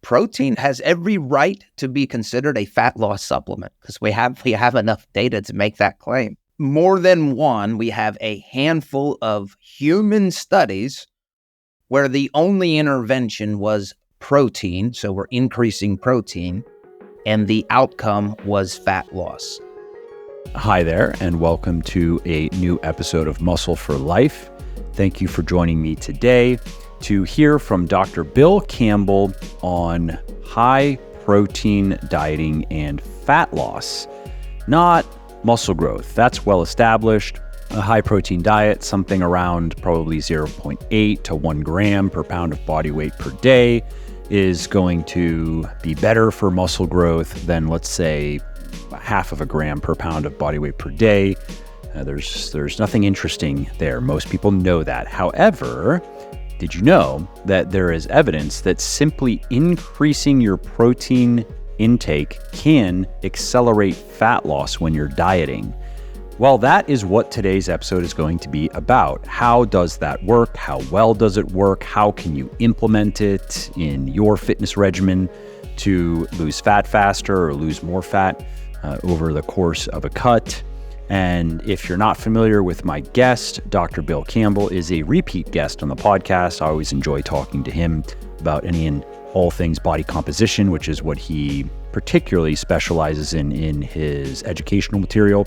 protein has every right to be considered a fat loss supplement because we have enough data to make that claim. More than one, we have a handful of human studies where the only intervention was protein, so we're increasing protein, and the outcome was fat loss. Hi there, and welcome to a new episode of Muscle for Life. Thank you for joining me today to hear from Dr. Bill Campbell on high protein dieting and fat loss, not muscle growth. That's well established. A high protein diet, something around probably 0.8 to 1 gram per pound of body weight per day, is going to be better for muscle growth than, let's say, half of a gram per pound of body weight per day. There's nothing interesting there. Most people know that. However, did you know that there is evidence that simply increasing your protein intake can accelerate fat loss when you're dieting? Well, that is what today's episode is going to be about. How does that work? How well does it work? How can you implement it in your fitness regimen to lose fat faster or lose more fat over the course of a cut? And if you're not familiar with my guest, Dr. Bill Campbell is a repeat guest on the podcast. I always enjoy talking to him about any and all things body composition, which is what he particularly specializes in his educational material.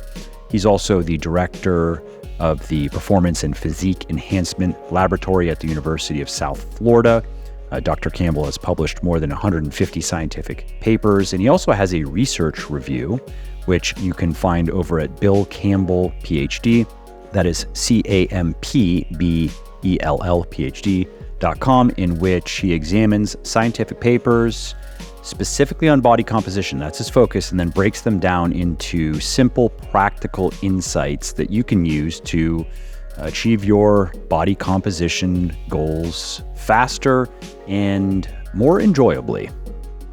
He's also the director of the Performance and Physique Enhancement Laboratory at the University of South Florida. Dr. Campbell has published more than 150 scientific papers, and he also has a research review, which you can find over at Bill Campbell PhD. That is CampbellPhD.com, in which he examines scientific papers specifically on body composition. That's his focus, and then breaks them down into simple, practical insights that you can use to achieve your body composition goals faster and more enjoyably.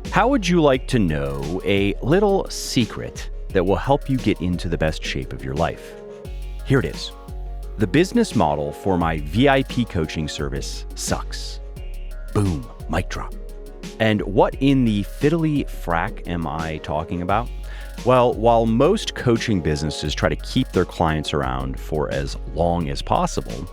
How would you like to know a little secret that will help you get into the best shape of your life? Here it is. The business model for my VIP coaching service sucks. Boom, mic drop. And what in the fiddly frack am I talking about? Well, while most coaching businesses try to keep their clients around for as long as possible,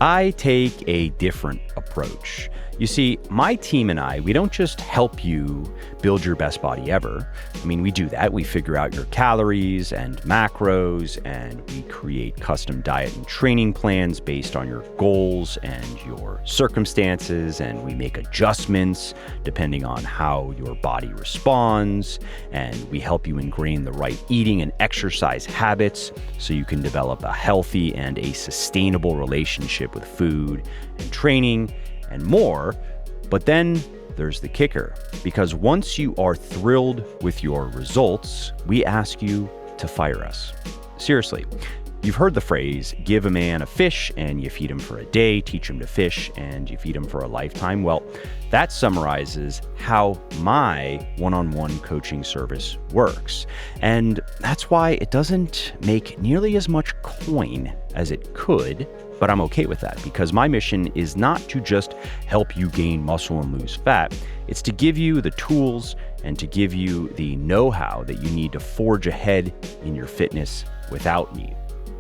I take a different approach. You see, my team and I, we don't just help you build your best body ever. I mean, we do that. We figure out your calories and macros, and we create custom diet and training plans based on your goals and your circumstances, and we make adjustments depending on how your body responds, and we help you ingrain the right eating and exercise habits so you can develop a healthy and a sustainable relationship with food and training and more. But then there's the kicker, because once you are thrilled with your results, we ask you to fire us. Seriously, you've heard the phrase, give a man a fish and you feed him for a day, teach him to fish and you feed him for a lifetime. Well, that summarizes how my one-on-one coaching service works. And that's why it doesn't make nearly as much coin as it could. But I'm okay with that, because my mission is not to just help you gain muscle and lose fat. It's to give you the tools and to give you the know-how that you need to forge ahead in your fitness without me.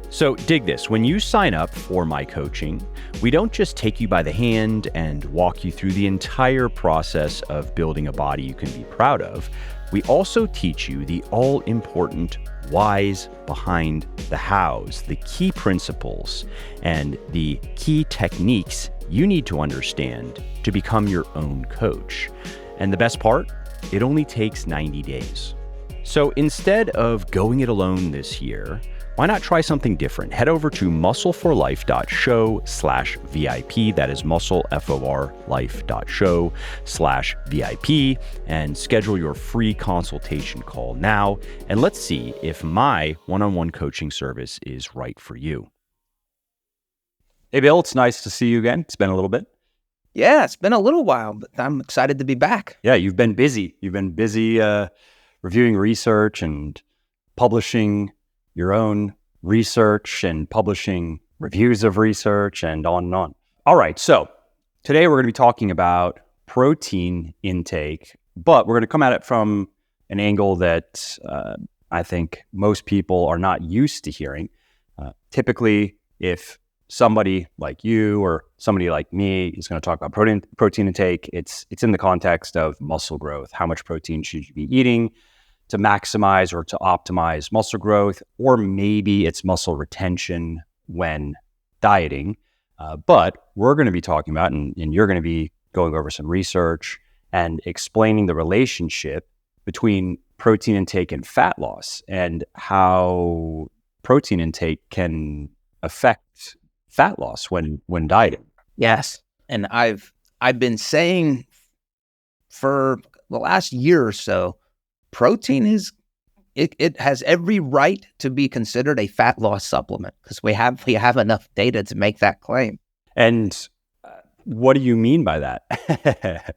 So dig this, when you sign up for my coaching, we don't just take you by the hand and walk you through the entire process of building a body you can be proud of. We also teach you the all-important whys behind the hows, the key principles, and the key techniques you need to understand to become your own coach. And the best part, it only takes 90 days. So instead of going it alone this year, why not try something different? Head over to muscleforlife.show/VIP. That is muscleforlife.show/VIP, and schedule your free consultation call now. And let's see if my one-on-one coaching service is right for you. Hey, Bill, it's nice to see you again. It's been a little bit. Yeah, it's been a little while, but I'm excited to be back. Yeah, you've been busy. You've been busy reviewing research and publishing your own research and publishing reviews of research and on and on. All right, so today we're going to be talking about protein intake, but we're going to come at it from an angle that I think most people are not used to hearing. Typically, if somebody like you or somebody like me is going to talk about protein intake, it's in the context of muscle growth. How much protein should you be eating to maximize or to optimize muscle growth, or maybe it's muscle retention when dieting. But we're going to be talking about, and you're going to be going over some research and explaining the relationship between protein intake and fat loss and how protein intake can affect fat loss when dieting. Yes. And I've been saying for the last year or so, protein it has every right to be considered a fat loss supplement because we have enough data to make that claim. And what do you mean by that?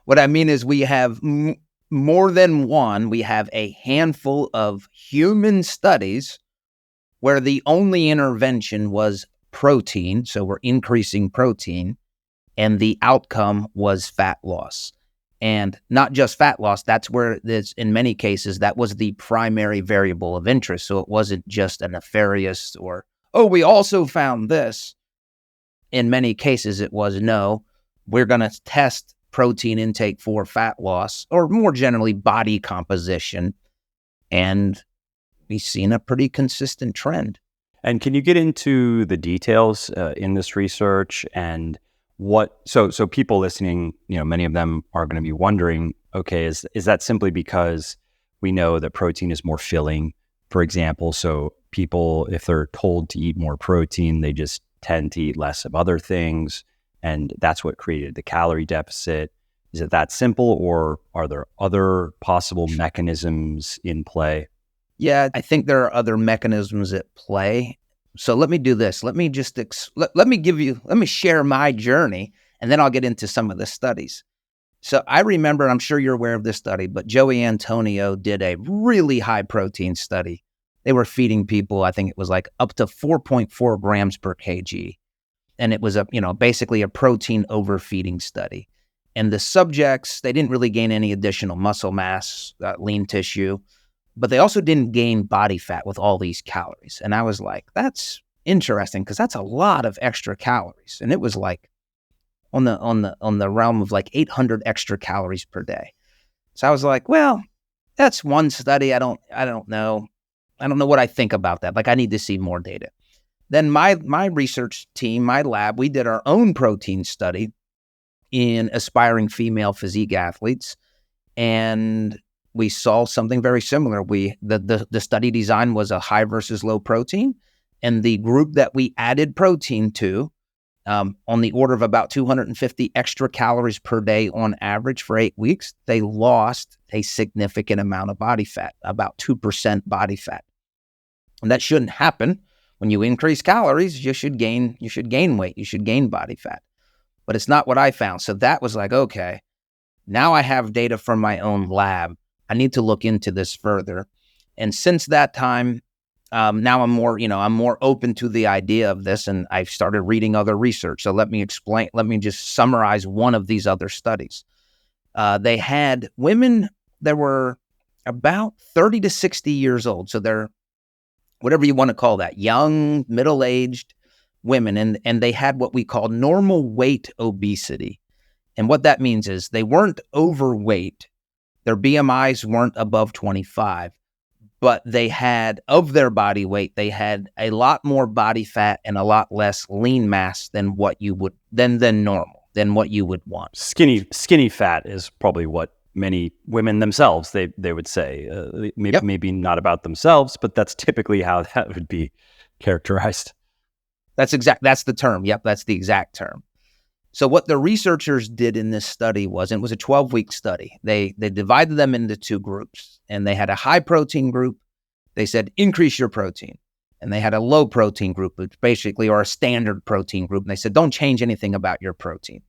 What I mean is we have more than one. We have a handful of human studies where the only intervention was protein, so we're increasing protein, and the outcome was fat loss. And not just fat loss, that's where this, in many cases, that was the primary variable of interest. So it wasn't just a nefarious or, oh, we also found this. In many cases, it was, no, we're going to test protein intake for fat loss, or more generally, body composition. And we've seen a pretty consistent trend. And can you get into the details in this research and what? So people listening, many of them are going to be wondering, okay, is that simply because we know that protein is more filling, for example? So people, if they're told to eat more protein, they just tend to eat less of other things, and that's what created the calorie deficit. Is it that simple, or are there other possible mechanisms in play? Yeah, I think there are other mechanisms at play. So let me do this. Let me just let me share my journey, and then I'll get into some of the studies. So I remember, I'm sure you're aware of this study, but Joey Antonio did a really high protein study. They were feeding people, I think it was like up to 4.4 grams per kg. And it was basically a protein overfeeding study. And the subjects, they didn't really gain any additional muscle mass, lean tissue, but they also didn't gain body fat with all these calories. And I was like, that's interesting because that's a lot of extra calories. And it was like on the realm of like 800 extra calories per day. So I was like, well, that's one study. I don't know. I don't know what I think about that. Like, I need to see more data. Then my research team, my lab, we did our own protein study in aspiring female physique athletes, and we saw something very similar. The study design was a high versus low protein, and the group that we added protein to, on the order of about 250 extra calories per day on average for 8 weeks, they lost a significant amount of body fat, about 2% body fat. And that shouldn't happen. When you increase calories, you should gain weight, you should gain body fat. But it's not what I found. So that was like, okay, now I have data from my own lab. I need to look into this further. And since that time, now I'm more open to the idea of this, and I've started reading other research. So let me just summarize one of these other studies. They had women that were about 30 to 60 years old. So they're, whatever you want to call that, young, middle-aged women. And they had what we call normal weight obesity. And what that means is they weren't overweight. Their BMIs weren't above 25, but they had, of their body weight, they had a lot more body fat and a lot less lean mass than what you would, than normal, than what you would want. Skinny fat is probably what many women themselves, they would say, maybe not about themselves, but that's typically how that would be characterized. That's the term. Yep, that's the exact term. So what the researchers did in this study was, and it was a 12-week study, they divided them into two groups, and they had a high protein group. They said, increase your protein. And they had a low protein group, which basically are a standard protein group. And they said, don't change anything about your protein.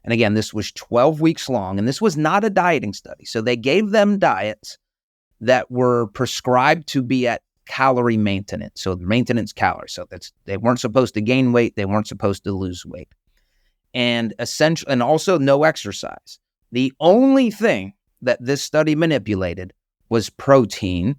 And again, this was 12 weeks long, and this was not a dieting study. So they gave them diets that were prescribed to be at calorie maintenance. So maintenance calories. So they weren't supposed to gain weight. They weren't supposed to lose weight. and also no exercise. The only thing that this study manipulated was protein.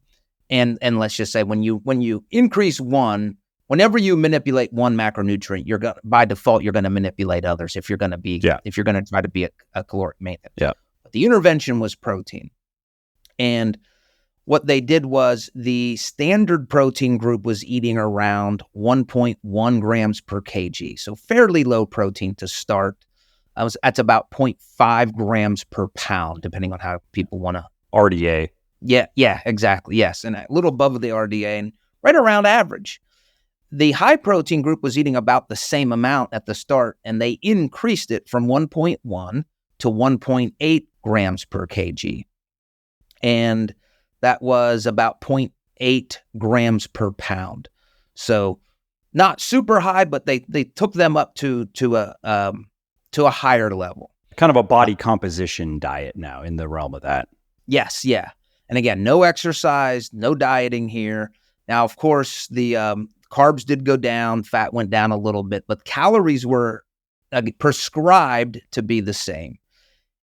And let's just say when you increase one, whenever you manipulate one macronutrient, by default you're going to manipulate others if you're going to try to be a caloric maintenance. Yeah. But the intervention was protein. And what they did was the standard protein group was eating around 1.1 grams per kg. So fairly low protein to start. That's about 0.5 grams per pound, depending on how people want to. RDA. Yeah, exactly. Yes. And a little above the RDA and right around average. The high protein group was eating about the same amount at the start, and they increased it from 1.1 to 1.8 grams per kg. And that was about 0.8 grams per pound. So not super high, but they took them up to a higher level. Kind of a body composition diet now in the realm of that. Yes, yeah. And again, no exercise, no dieting here. Now, of course, the carbs did go down, fat went down a little bit, but calories were prescribed to be the same.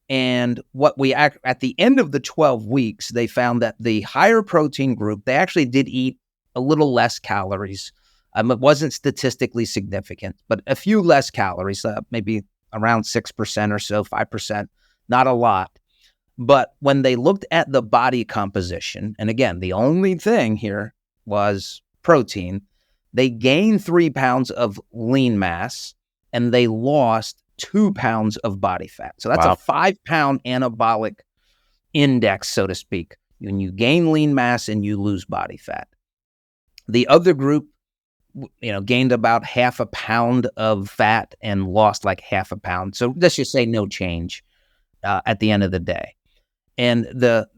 And at the end of the 12 weeks, they found that the higher protein group, they actually did eat a little less calories. It wasn't statistically significant, but a few less calories, maybe around 6% or so, 5%, not a lot. But when they looked at the body composition, and again, the only thing here was protein, they gained 3 pounds of lean mass and they lost 2 pounds of body fat. So that's a 5-pound anabolic index, so to speak, when you gain lean mass and you lose body fat. The other group, gained about 0.5 pound of fat and lost like 0.5 pound. So let's just say no change at the end of the day. And the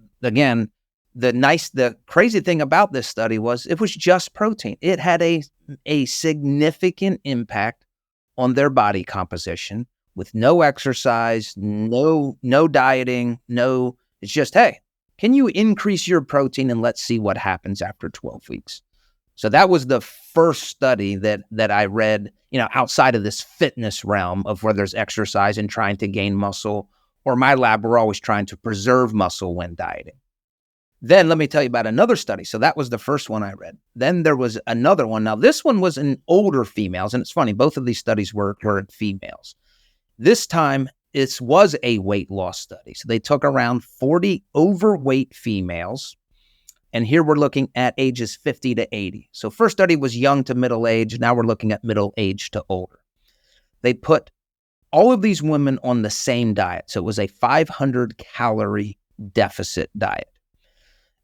crazy thing about this study was it was just protein. It had a significant impact on their body composition with no exercise, no dieting, it's just, hey, can you increase your protein and let's see what happens after 12 weeks? So that was the first study that I read, outside of this fitness realm of where there's exercise and trying to gain muscle, or my lab, we're always trying to preserve muscle when dieting. Then let me tell you about another study. So that was the first one I read. Then there was another one. Now this one was in older females, and it's funny, both of these studies were in females. This time it was a weight loss study. So they took around 40 overweight females, and here we're looking at ages 50 to 80. So first study was young to middle age. Now we're looking at middle age to older. They put all of these women on the same diet. So it was a 500 calorie deficit diet.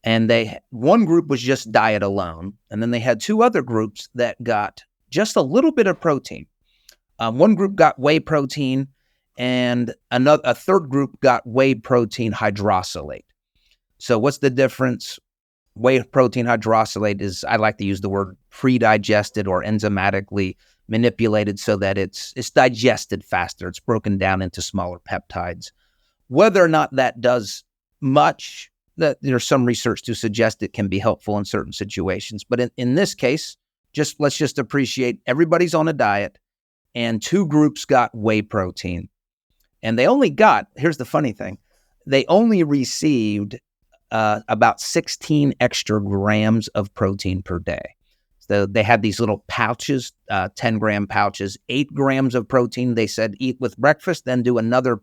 And one group was just diet alone. And then they had 2 other groups that got just a little bit of protein. One group got whey protein, and a third group got whey protein hydrolysate. So what's the difference? Whey protein hydrolysate is, I like to use the word pre-digested or enzymatically manipulated so that it's digested faster. It's broken down into smaller peptides. Whether or not that does much, that there's some research to suggest it can be helpful in certain situations. But in this case, let's just appreciate everybody's on a diet, and 2 groups got whey protein. And here's the funny thing, they only received about 16 extra grams of protein per day. So they had these little pouches, 10-gram pouches, 8 grams of protein. They said eat with breakfast, then do another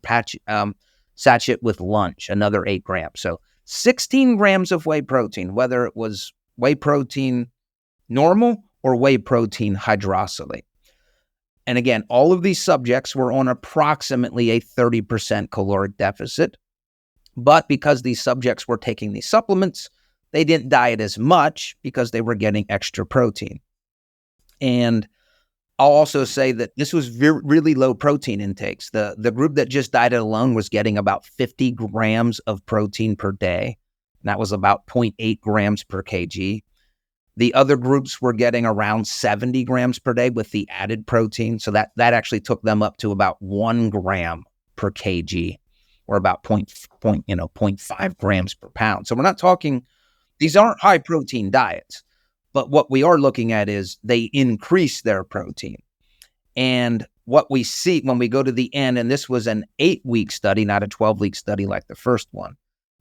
sachet with lunch, another 8 grams. So 16 grams of whey protein, whether it was whey protein normal or whey protein hydrolysate. And again, all of these subjects were on approximately a 30% caloric deficit. But because these subjects were taking these supplements, they didn't diet as much because they were getting extra protein. And I'll also say that this was really low protein intakes. The group that just dieted alone was getting about 50 grams of protein per day. And that was about 0.8 grams per kg. The other groups were getting around 70 grams per day with the added protein. So that actually took them up to about 1 gram per kg, or about 0.5 grams per pound. So we're not talking, these aren't high protein diets, but what we are looking at is they increase their protein. And what we see when we go to the end, and this was an 8-week study, not a 12-week study like the first one,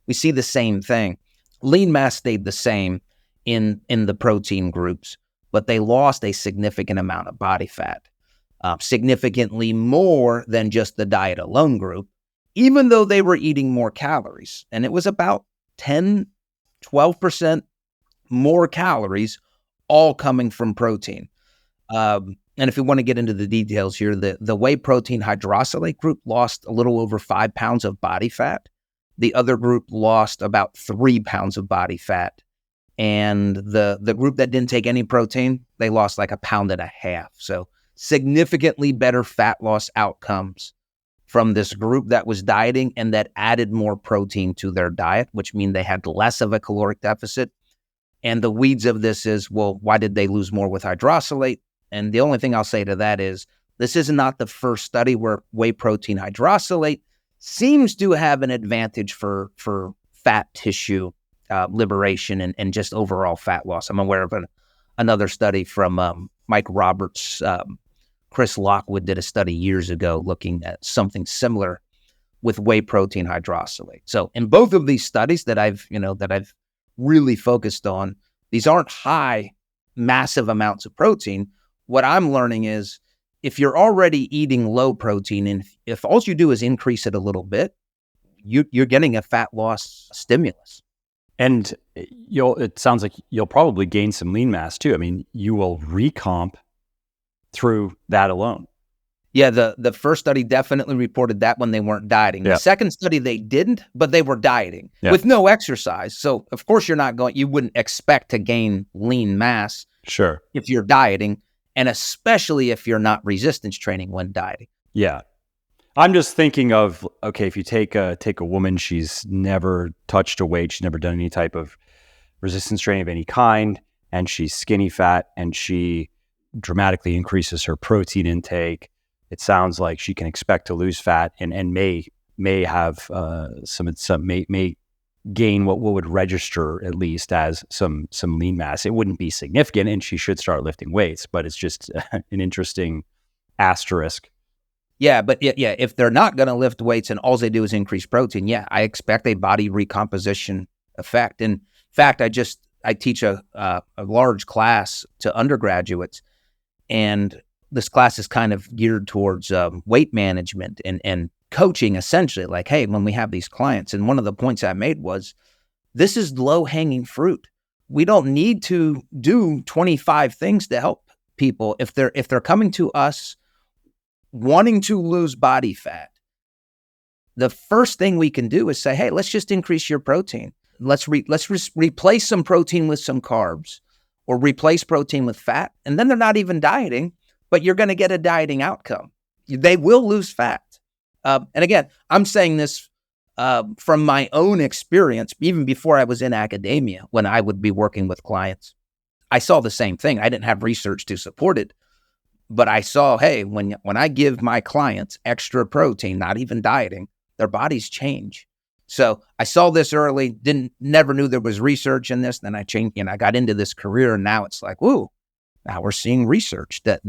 we see the same thing. Lean mass stayed the same in the protein groups, but they lost a significant amount of body fat, significantly more than just the diet alone group, even though they were eating more calories. And it was about 10, 12% more calories, all coming from protein. And if we want to get into the details here, the whey protein hydrolysate group lost a little over 5 pounds of body fat. The other group lost about 3 pounds of body fat. And the group that didn't take any protein, they lost like 1.5 pounds. So significantly better fat loss outcomes from this group that was dieting and that added more protein to their diet, which means they had less of a caloric deficit. And the weeds of this is, well, why did they lose more with hydrolysate? And the only thing I'll say to that is, this is not the first study where whey protein hydrolysate seems to have an advantage for fat tissue liberation and just overall fat loss. I'm aware of another study from Mike Roberts. Chris Lockwood did a study years ago looking at something similar with whey protein hydrolysate. So in both of these studies that I've really focused on, these aren't high, massive amounts of protein. What I'm learning is, if you're already eating low protein, and if all you do is increase it a little bit, you're getting a fat loss stimulus. And it sounds like you'll probably gain some lean mass too. I mean, you will recomp through that alone. Yeah, the first study definitely reported that when they weren't dieting. Yeah. The second study, they didn't, but they were dieting with no exercise. So of course you wouldn't expect to gain lean mass if you're dieting, and especially if you're not resistance training when dieting. Yeah. I'm just thinking of, okay, if you take a woman, she's never touched a weight, she's never done any type of resistance training of any kind, and she's skinny fat, and she dramatically increases her protein intake. It sounds like she can expect to lose fat and may have may gain what would register at least as some lean mass. It wouldn't be significant, and she should start lifting weights, but it's just an interesting asterisk. Yeah, but if they're not going to lift weights and all they do is increase protein, I expect a body recomposition effect. In fact, I teach a large class to undergraduates, and this class is kind of geared towards weight management and coaching, essentially. Like, hey, when we have these clients, and one of the points I made was, this is low-hanging fruit. We don't need to do 25 things to help people. If they're coming to us wanting to lose body fat, the first thing we can do is say, hey, let's just increase your protein. Let's replace some protein with some carbs, or replace protein with fat. And then they're not even dieting, but you're going to get a dieting outcome. They will lose fat. And again, I'm saying this from my own experience, even before I was in academia, when I would be working with clients. I saw the same thing. I didn't have research to support it, but I saw, hey, when I give my clients extra protein, not even dieting, their bodies change. So I saw this early, never knew there was research in this. Then I changed, I got into this career, and now it's like, woo, now we're seeing research that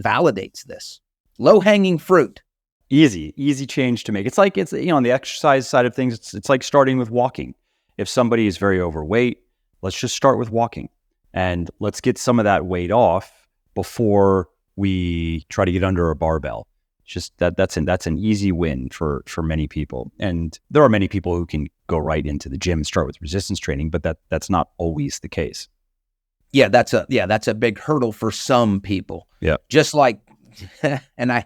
validates this. Low-hanging fruit. Easy change to make. It's like, on the exercise side of things, it's like starting with walking. If somebody is very overweight, let's just start with walking, and let's get some of that weight off before we try to get under a barbell. Just that's an easy win for many people. And there are many people who can go right into the gym and start with resistance training, but that's not always the case. Yeah, that's a big hurdle for some people. Yeah. Just like, and I'm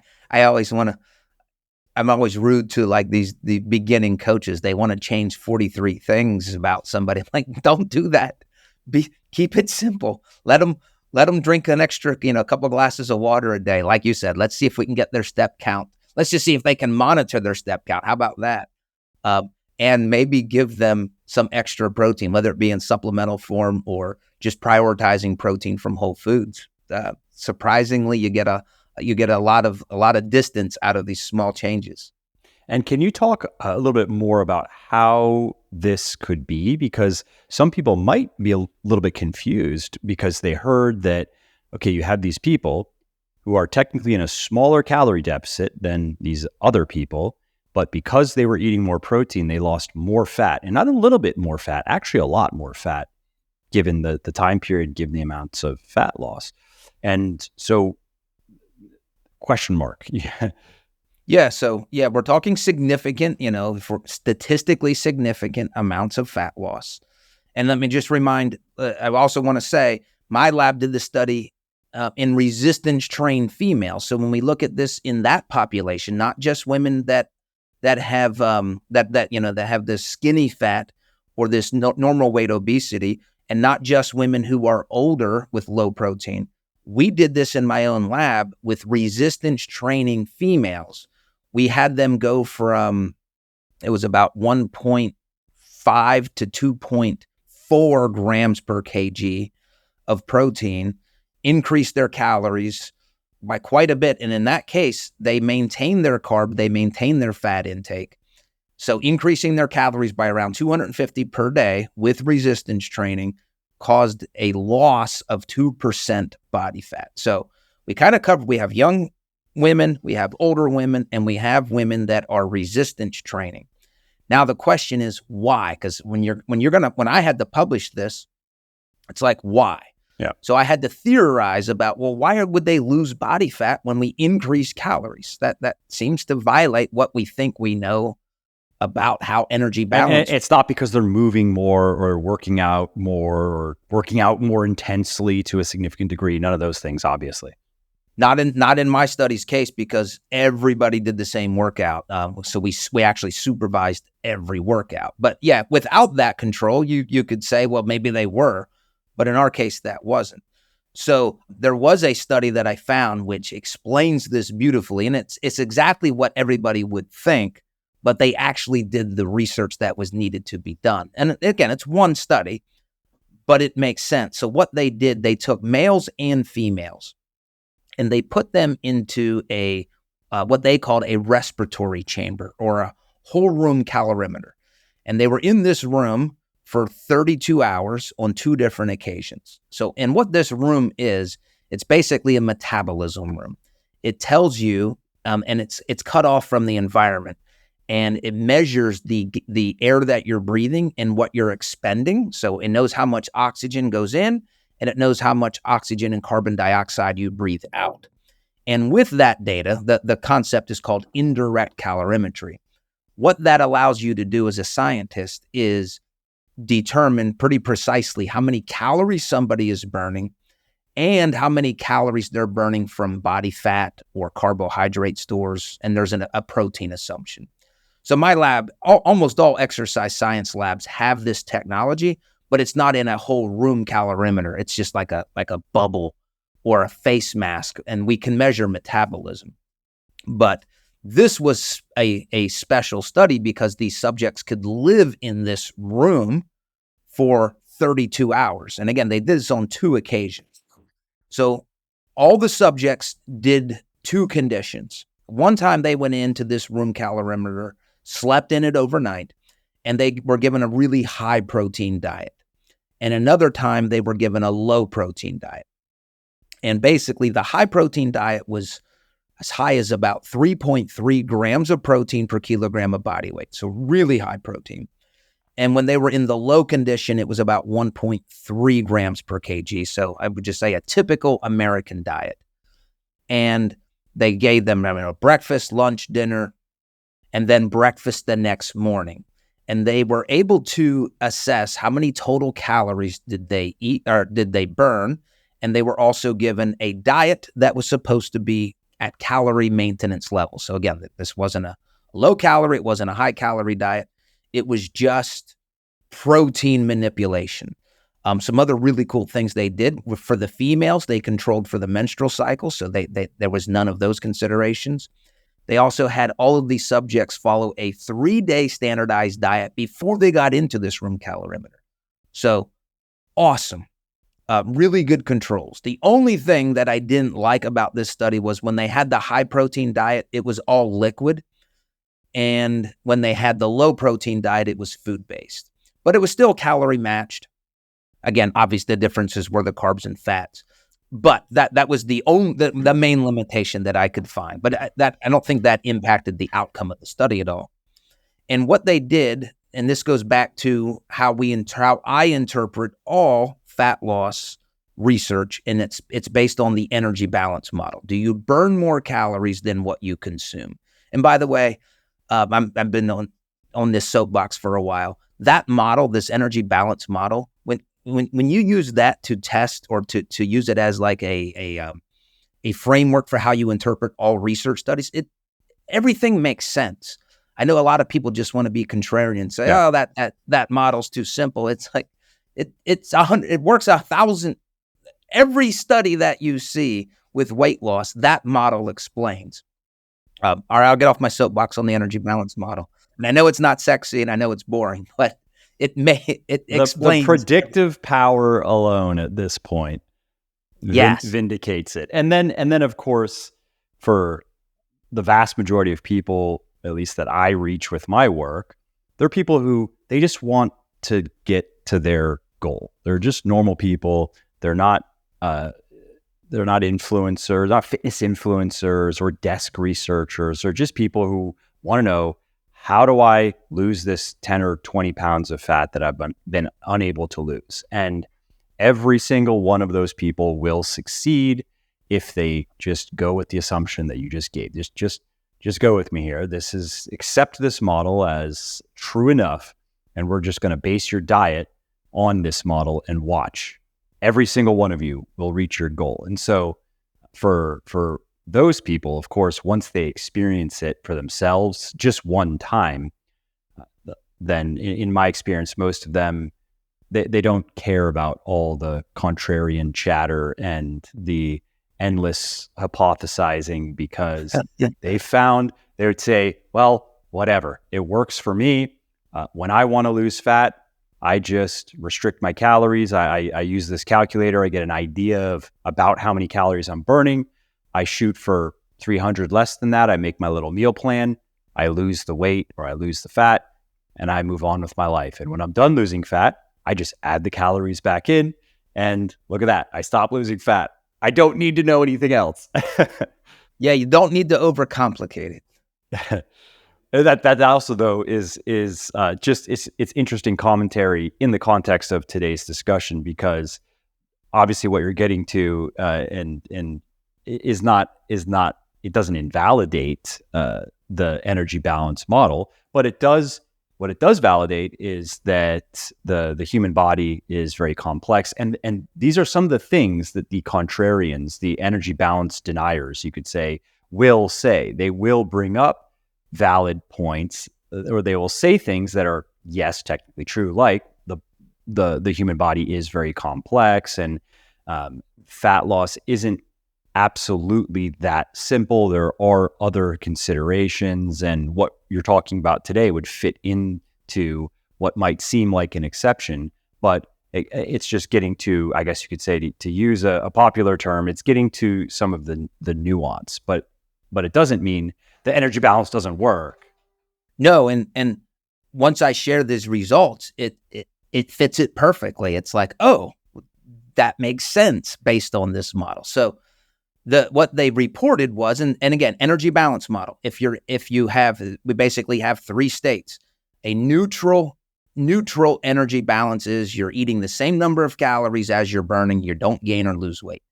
always rude to the beginning coaches. They want to change 43 things about somebody. I'm like, don't do that. Keep it simple. Let them drink an extra, a couple of glasses of water a day. Like you said, let's see if we can get their step count. Let's just see if they can monitor their step count. How about that? And maybe give them some extra protein, whether it be in supplemental form or just prioritizing protein from whole foods. Surprisingly, you get a lot of distance out of these small changes. And can you talk a little bit more about how this could be? Because some people might be a little bit confused because they heard that, okay, you have these people who are technically in a smaller calorie deficit than these other people, but because they were eating more protein, they lost more fat, and not a little bit more fat, actually a lot more fat, given the time period, given the amounts of fat loss. And so, question mark. Yeah. Yeah. So, yeah, we're talking significant, for statistically significant amounts of fat loss. And let me just remind, I also want to say my lab did the study in resistance trained females. So when we look at this in that population, not just women that have that have this skinny fat or this normal weight obesity, and not just women who are older with low protein. We did this in my own lab with resistance training females. We had them go from, it was about 1.5 to 2.4 grams per kg of protein, increase their calories by quite a bit. And in that case, they maintain their carb, they maintain their fat intake. So increasing their calories by around 250 per day with resistance training caused a loss of 2% body fat. So we kind of covered, we have young women, we have older women, and we have women that are resistance training. Now the question is why? Because when I had to publish this, it's like, why? Yeah. So I had to theorize about, well, why would they lose body fat when we increase calories? That seems to violate what we think we know about how energy balance. And it's not because they're moving more or working out more intensely to a significant degree. None of those things, obviously. Not in my study's case, because everybody did the same workout. So we actually supervised every workout. But yeah, without that control, you could say, well, maybe they were, but in our case, that wasn't. So there was a study that I found which explains this beautifully, and it's exactly what everybody would think, but they actually did the research that was needed to be done. And again, it's one study, but it makes sense. So what they did, they took males and females, and they put them into a what they called a respiratory chamber, or a whole room calorimeter. And they were in this room for 32 hours on 2 different occasions. So, and what this room is, it's basically a metabolism room. It tells you, and it's cut off from the environment, and it measures the air that you're breathing and what you're expending. So it knows how much oxygen goes in, and it knows how much oxygen and carbon dioxide you breathe out. And with that data, the concept is called indirect calorimetry. What that allows you to do as a scientist is determine pretty precisely how many calories somebody is burning and how many calories they're burning from body fat or carbohydrate stores, and there's a protein assumption. So my lab, almost all exercise science labs have this technology, but it's not in a whole room calorimeter. It's just like a bubble or a face mask, and we can measure metabolism. But this was a special study because these subjects could live in this room for 32 hours. And again, they did this on 2 occasions. So all the subjects did 2 conditions. One time they went into this room calorimeter, slept in it overnight, and they were given a really high protein diet. And another time they were given a low protein diet. And basically the high protein diet was as high as about 3.3 grams of protein per kilogram of body weight. So really high protein. And when they were in the low condition, it was about 1.3 grams per kg. So I would just say a typical American diet. And they gave them breakfast, lunch, dinner, and then breakfast the next morning. And they were able to assess how many total calories did they eat or did they burn. And they were also given a diet that was supposed to be at calorie maintenance level. So again, this wasn't a low calorie, it wasn't a high calorie diet. It was just protein manipulation. Some other really cool things they did for the females, they controlled for the menstrual cycle. So there was none of those considerations. They also had all of these subjects follow a 3-day standardized diet before they got into this room calorimeter. So awesome. Really good controls. The only thing that I didn't like about this study was when they had the high protein diet, it was all liquid. And when they had the low protein diet, it was food-based. But it was still calorie matched. Again, obviously the differences were the carbs and fats. But that was the main limitation that I could find. But I don't think that impacted the outcome of the study at all. And what they did, and this goes back to how I interpret all fat loss research, and it's based on the energy balance model. Do you burn more calories than what you consume? And by the way, I've been on this soapbox for a while. That model, this energy balance model, when you use that to test or to use it as like a framework for how you interpret all research studies, everything makes sense. I know a lot of people just want to be contrarian and say, "Oh, that model's too simple." It's like it works 1,000. Every study that you see with weight loss, that model explains. All right, I'll get off my soapbox on the energy balance model. And I know it's not sexy and I know it's boring, but it explains. The predictive power alone at this point vindicates it. And then of course, for the vast majority of people, at least that I reach with my work, they're people who they just want to get to their goal. They're just normal people. They're not influencers, not fitness influencers or desk researchers. They're just people who want to know, how do I lose this 10 or 20 pounds of fat that I've been unable to lose? And every single one of those people will succeed if they just go with the assumption that you just gave. Just go with me here. Accept this model as true enough, and we're just going to base your diet on this model and watch. Every single one of you will reach your goal. And so for those people, of course, once they experience it for themselves just one time, then in my experience, most of them, they don't care about all the contrarian chatter and the endless hypothesizing, because they would say, well, whatever, it works for me. When I want to lose fat, I just restrict my calories. I use this calculator. I get an idea of about how many calories I'm burning. I shoot for 300 less than that. I make my little meal plan. I lose the weight or I lose the fat, and I move on with my life. And when I'm done losing fat, I just add the calories back in, and look at that. I stop losing fat. I don't need to know anything else. Yeah, you don't need to overcomplicate it. That also though is just it's interesting commentary in the context of today's discussion, because obviously what you're getting to and is not it doesn't invalidate the energy balance model, but what it does validate is that the human body is very complex, and these are some of the things that the contrarians, the energy balance deniers, you could say, will say. They will bring up valid points, or they will say things that are, yes, technically true, like the human body is very complex, and fat loss isn't absolutely that simple. There are other considerations, and what you're talking about today would fit into what might seem like an exception, but it's just getting to, I guess you could say, to use a popular term, it's getting to some of the nuance, but it doesn't mean the energy balance doesn't work. No, and once I share these results, it fits it perfectly. It's like, oh, that makes sense based on this model. So what they reported was, and again, energy balance model. We basically have three states. A neutral energy balance is you're eating the same number of calories as you're burning. You don't gain or lose weight.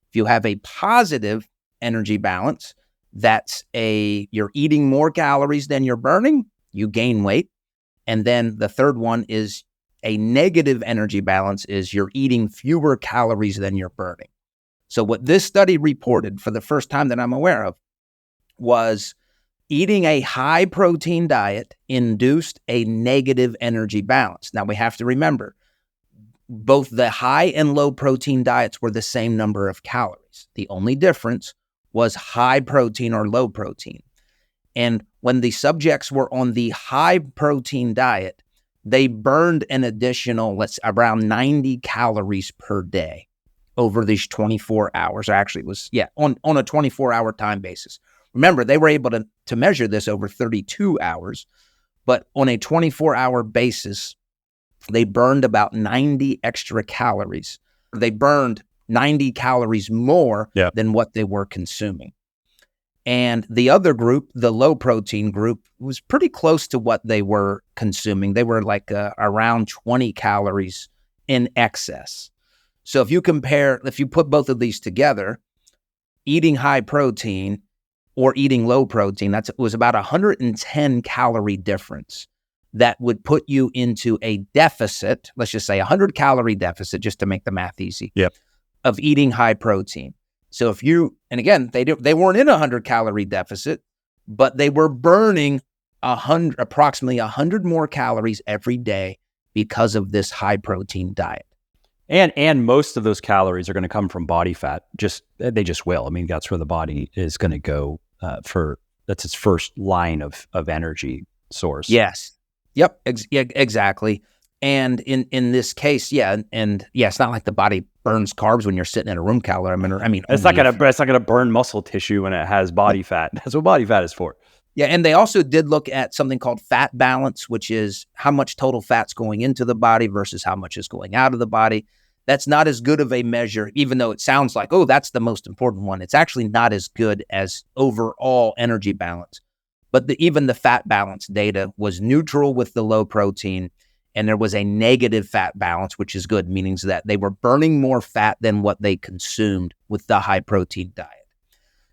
If you have a positive energy balance, you're eating more calories than you're burning, you gain weight. And then the third one is a negative energy balance, is you're eating fewer calories than you're burning. So what this study reported, for the first time that I'm aware of, was eating a high protein diet induced a negative energy balance. Now we have to remember, both the high and low protein diets were the same number of calories. The only difference was high protein or low protein. And when the subjects were on the high protein diet, they burned an additional, around 90 calories per day over these 24 hours. Actually, it was, on a 24-hour time basis. Remember, they were able to measure this over 32 hours, but on a 24-hour basis, they burned about 90 extra calories. They burned 90 calories more than what they were consuming. And the other group, the low protein group, was pretty close to what they were consuming. They were like around 20 calories in excess. So if you put both of these together, eating high protein or eating low protein, it was about 110 calorie difference that would put you into a deficit, let's just say 100 calorie deficit, just to make the math easy, of eating high protein. So and again, they weren't in a 100 calorie deficit, but they were burning approximately 100 more calories every day because of this high protein diet. And most of those calories are going to come from body fat. They just will. I mean, that's where the body is going to go that's its first line of energy source. Yes. Yep. Exactly. And in this case, it's not like the body burns carbs when you're sitting in a room calorie. I mean, it's not gonna burn muscle tissue when it has body fat. That's what body fat is for. Yeah, and they also did look at something called fat balance, which is how much total fat's going into the body versus how much is going out of the body. That's not as good of a measure, even though it sounds like, oh, that's the most important one. It's actually not as good as overall energy balance. But even the fat balance data was neutral with the low protein, and there was a negative fat balance, which is good, meaning that they were burning more fat than what they consumed with the high protein diet.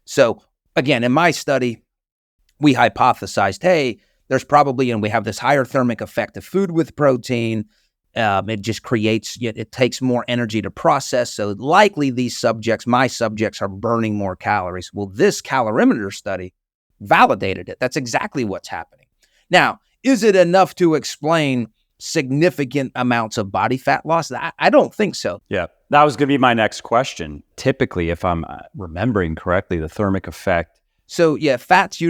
So again, in my study, we hypothesized, hey, there's probably, and we have this higher thermic effect of food with protein. It just it takes more energy to process. So likely my subjects are burning more calories. Well, this calorimeter study validated it. That's exactly what's happening. Now, is it enough to explain significant amounts of body fat loss? I don't think so. Yeah, that was going to be my next question. Typically, if I'm remembering correctly, the thermic effect. So yeah, fat's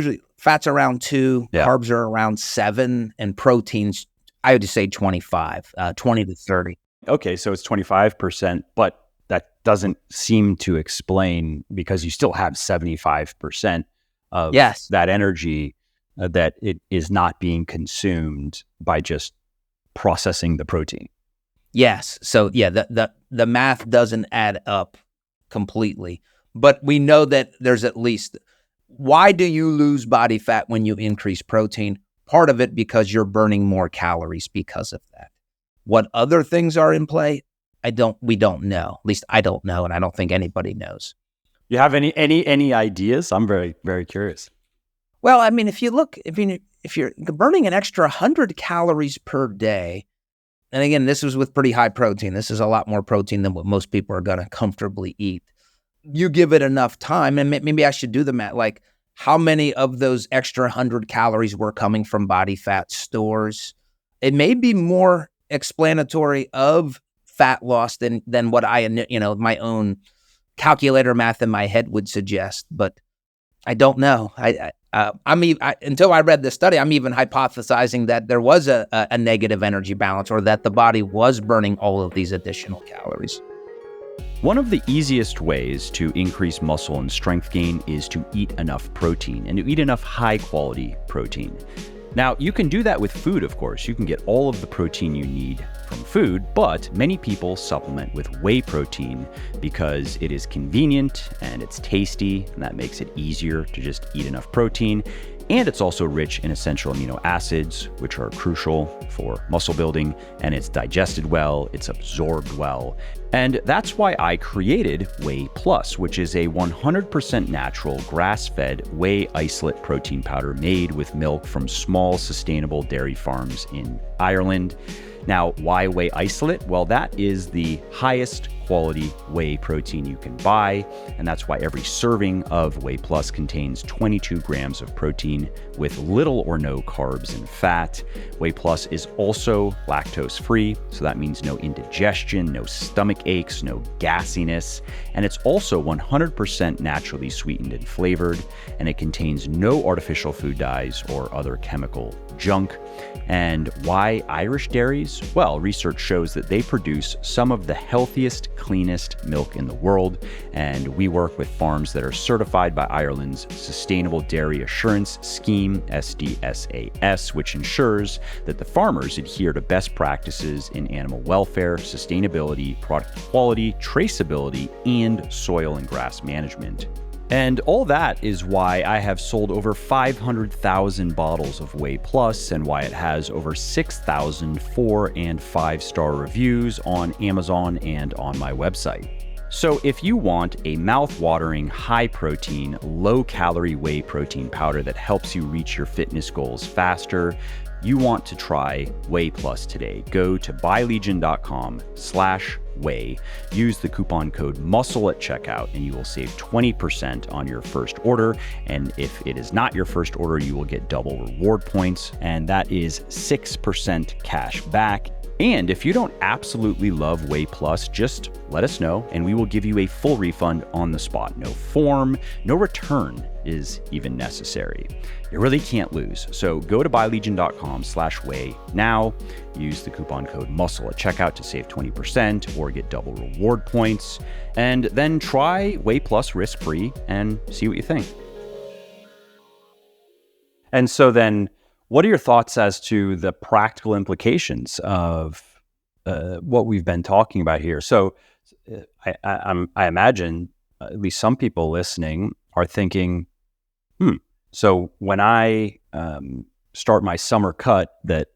around 2, carbs are around 7, and proteins, I would just say 25, 20 to 30. Okay, so it's 25%, but that doesn't seem to explain, because you still have 75% of that energy that it is not being consumed by just processing the protein. Yes. So yeah, the math doesn't add up completely, but we know that there's at least, why do you lose body fat when you increase protein? Part of it because you're burning more calories because of that. What other things are in play? We don't know. At least I don't know, and I don't think anybody knows. You have any ideas? I'm very, very curious. Well, I mean, if you're burning an extra 100 calories per day, and again, this was with pretty high protein. This is a lot more protein than what most people are going to comfortably eat. You give it enough time, and maybe I should do the math, like how many of those extra 100 calories were coming from body fat stores. It may be more explanatory of fat loss than what my own calculator math in my head would suggest, but I don't know. Until I read this study, I'm even hypothesizing that there was a negative energy balance, or that the body was burning all of these additional calories. One of the easiest ways to increase muscle and strength gain is to eat enough protein, and to eat enough high-quality protein. Now, you can do that with food, of course. You can get all of the protein you need from food, but many people supplement with whey protein because it is convenient and it's tasty, and that makes it easier to just eat enough protein. And it's also rich in essential amino acids, which are crucial for muscle building, and it's digested well, it's absorbed well. And that's why I created Whey Plus, which is a 100% natural grass-fed whey isolate protein powder made with milk from small sustainable dairy farms in Ireland. Now, why whey isolate? Well, that is the highest quality whey protein you can buy, and that's why every serving of Whey Plus contains 22 grams of protein with little or no carbs and fat. Whey Plus is also lactose-free, so that means no indigestion, no stomach aches, no gassiness, and it's also 100% naturally sweetened and flavored, and it contains no artificial food dyes or other chemical junk. And why Irish dairies? Well, research shows that they produce some of the healthiest, cleanest milk in the world. And we work with farms that are certified by Ireland's Sustainable Dairy Assurance Scheme, SDSAS, which ensures that the farmers adhere to best practices in animal welfare, sustainability, product quality, traceability, and soil and grass management. And all that is why I have sold over 500,000 bottles of Whey Plus and why it has over 6,000 4- and 5-star reviews on Amazon and on my website. So if you want a mouth-watering, high-protein, low-calorie whey protein powder that helps you reach your fitness goals faster, you want to try Whey Plus today. Go to buylegion.com/whey. Use the coupon code MUSCLE at checkout and you will save 20% on your first order. And if it is not your first order, you will get double reward points, and that is 6% cash back. And if you don't absolutely love Whey Plus, just let us know and we will give you a full refund on the spot. No form, no return is even necessary. You really can't lose. So go to buylegion.com/whey now. Use the coupon code MUSCLE at checkout to save 20% or get double reward points. And then try Whey Plus risk-free and see what you think. And so then, what are your thoughts as to the practical implications of what we've been talking about here? So I imagine at least some people listening are thinking, so when I start my summer cut, that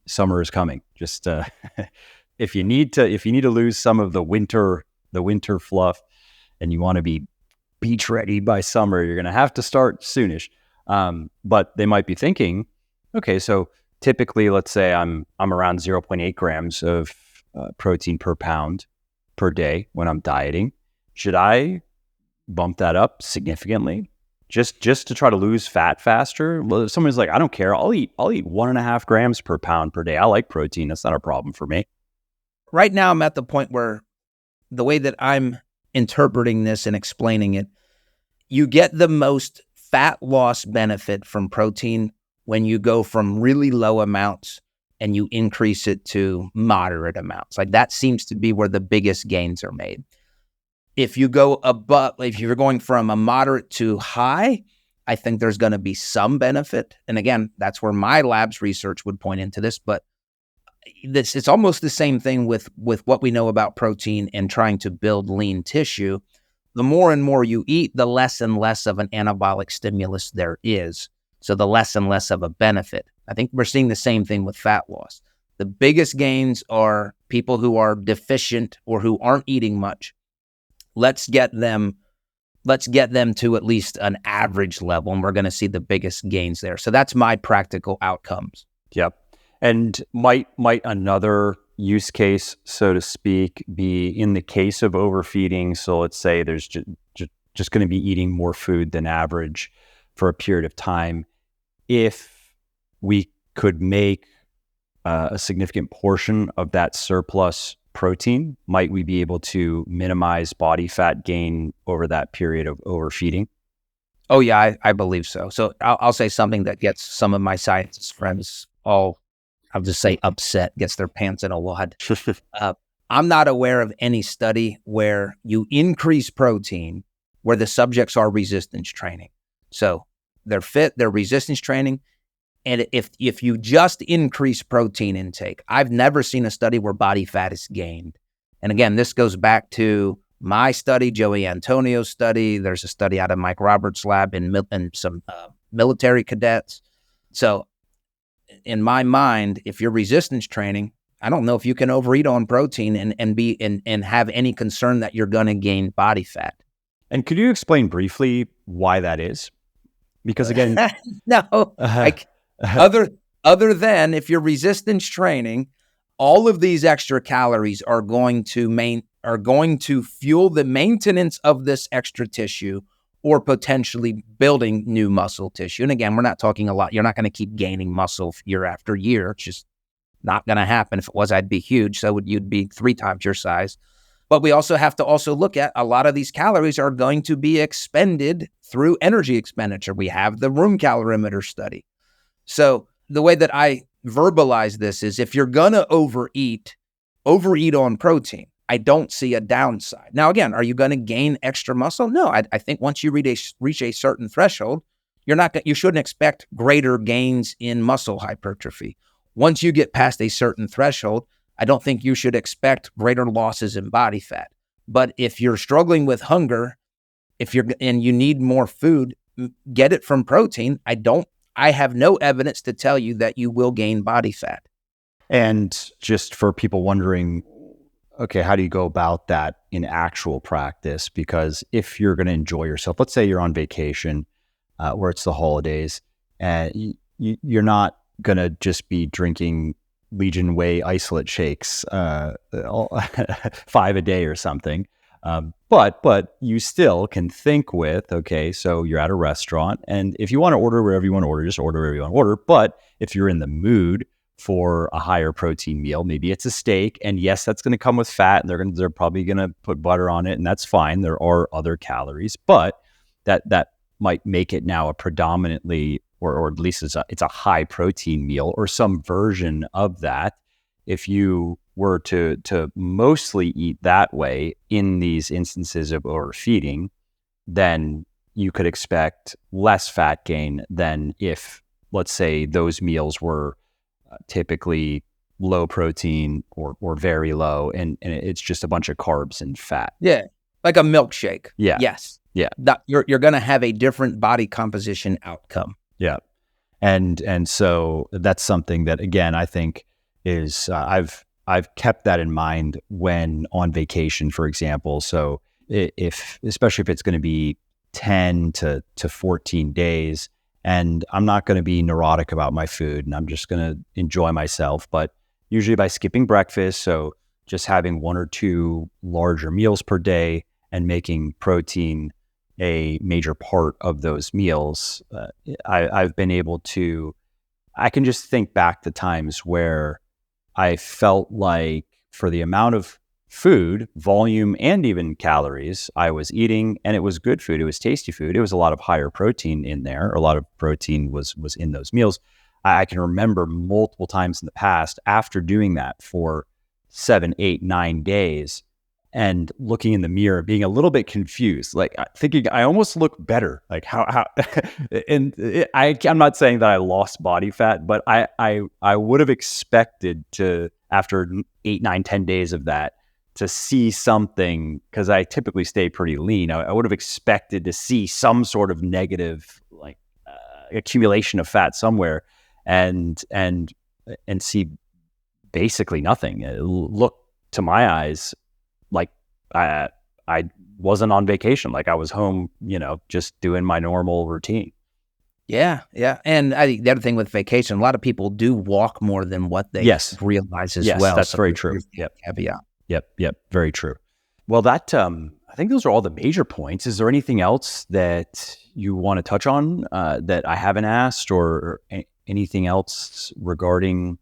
summer is coming. Just if you need to lose some of the winter fluff, and you want to be beach ready by summer, you're going to have to start soonish. But they might be thinking, okay, so typically, let's say I'm around 0.8 grams of protein per pound per day when I'm dieting. Should I bump that up significantly just to try to lose fat faster? Well, someone's like, I don't care. I'll eat 1.5 grams per pound per day. I like protein. That's not a problem for me. Right now, I'm at the point where the way that I'm interpreting this and explaining it, you get the most fat loss benefit from protein when you go from really low amounts and you increase it to moderate amounts. Like that seems to be where the biggest gains are made. If you're going from a moderate to high, I think there's going to be some benefit. And again, that's where my lab's research would point into this, but it's almost the same thing with what we know about protein and trying to build lean tissue. The more and more you eat, the less and less of an anabolic stimulus there is. So the less and less of a benefit. I think we're seeing the same thing with fat loss. The biggest gains are people who are deficient or who aren't eating much. Let's get them to at least an average level, and we're going to see the biggest gains there. So that's my practical outcomes. Yep. And might another use case, so to speak, be in the case of overfeeding? So let's say there's just going to be eating more food than average for a period of time. If we could make a significant portion of that surplus protein, might we be able to minimize body fat gain over that period of overfeeding? Oh yeah, I believe so. So I'll say something that gets some of my scientist friends I'll just say upset, gets their pants in a wad. I'm not aware of any study where you increase protein where the subjects are resistance training. So they're fit, they're resistance training. And if you just increase protein intake, I've never seen a study where body fat is gained. And again, this goes back to my study, Joey Antonio's study. There's a study out of Mike Roberts' lab and some military cadets. So in my mind, if you're resistance training, I don't know if you can overeat on protein and have any concern that you're going to gain body fat. And could you explain briefly why that is? Because again, no, other than if you're resistance training, all of these extra calories are going to fuel the maintenance of this extra tissue or potentially building new muscle tissue. And again, we're not talking a lot. You're not going to keep gaining muscle year after year. It's just not going to happen. If it was, I'd be huge. So you'd be 3 times your size. But we also have to look at a lot of these calories are going to be expended through energy expenditure. We have the room calorimeter study. So the way that I verbalize this is if you're going to overeat on protein. I don't see a downside. Now, again, are you going to gain extra muscle? No, I think once you reach a certain threshold, you shouldn't expect greater gains in muscle hypertrophy. Once you get past a certain threshold, I don't think you should expect greater losses in body fat. But if you're struggling with hunger, and you need more food, get it from protein. I have no evidence to tell you that you will gain body fat. And just for people wondering, okay, how do you go about that in actual practice? Because if you're going to enjoy yourself, let's say you're on vacation where it's the holidays, and you're not going to just be drinking Legion Whey isolate shakes 5 a day or something. But you still can think with, okay, so you're at a restaurant, and if you want to order wherever you want to order, just order wherever you want to order. But if you're in the mood for a higher protein meal, maybe it's a steak, and yes, that's going to come with fat, and they're probably going to put butter on it, and that's fine. There are other calories, but that might make it now a predominantly, or at least it's a high protein meal or some version of that. If you were to mostly eat that way in these instances of overfeeding, then you could expect less fat gain than if, let's say, those meals were typically low protein or very low, and it's just a bunch of carbs and fat. Yeah, like a milkshake. Yeah. Yes. Yeah. You're going to have a different body composition outcome. Yeah. And so that's something that, again, I think is I've kept that in mind when on vacation, for example. So especially if it's going to be 10 to 14 days, and I'm not going to be neurotic about my food, and I'm just going to enjoy myself. But usually by skipping breakfast, so just having 1 or 2 larger meals per day and making protein a major part of those meals, I've been able to, I can just think back to times where I felt like for the amount of food, volume, and even calories I was eating, and it was good food, it was tasty food, it was a lot of higher protein in there, a lot of protein was in those meals. I can remember multiple times in the past after doing that for 7, 8, 9 days, and looking in the mirror, being a little bit confused, like thinking I almost look better. Like how and I'm not saying that I lost body fat, but I would have expected to, after 8, 9, 10 days of that, to see something, because I typically stay pretty lean. I would have expected to see some sort of negative, like accumulation of fat somewhere, and see basically nothing. It looked, to my eyes, like I wasn't on vacation. Like I was home, just doing my normal routine. Yeah. And I think the other thing with vacation, a lot of people do walk more than what they realize as well. That's very true. Yep. Caveat. Yep. Very true. Well, that I think those are all the major points. Is there anything else that you want to touch on that I haven't asked, or anything else regarding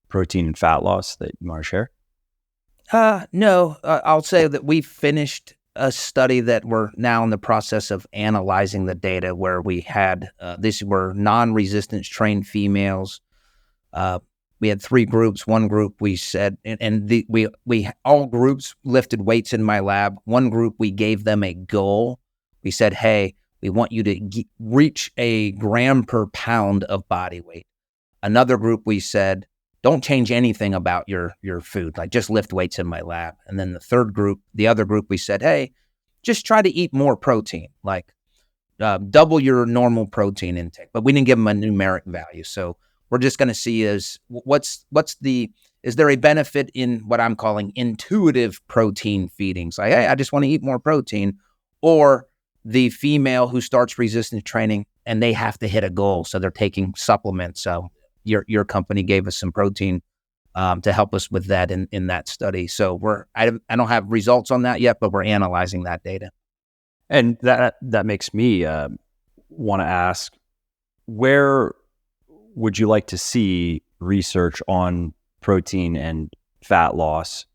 protein and fat loss that you want to share? No, I'll say that we finished a study that we're now in the process of analyzing the data, where we had, these were non-resistance trained females. We had 3 groups. One group we said, we all groups lifted weights in my lab. One group, we gave them a goal. We said, hey, we want you to reach a gram per pound of body weight. Another group, we said, don't change anything about your food, like just lift weights in my lab. And then the other group, we said, hey, just try to eat more protein, like double your normal protein intake. But we didn't give them a numeric value. So we're just going to see is there a benefit in what I'm calling intuitive protein feeding? So, hey, I just want to eat more protein. Or the female who starts resistance training and they have to hit a goal, so they're taking supplements. So your company gave us some protein to help us with that in that study. So I don't have results on that yet, but we're analyzing that data. And that makes me want to ask, where would you like to see research on protein and fat loss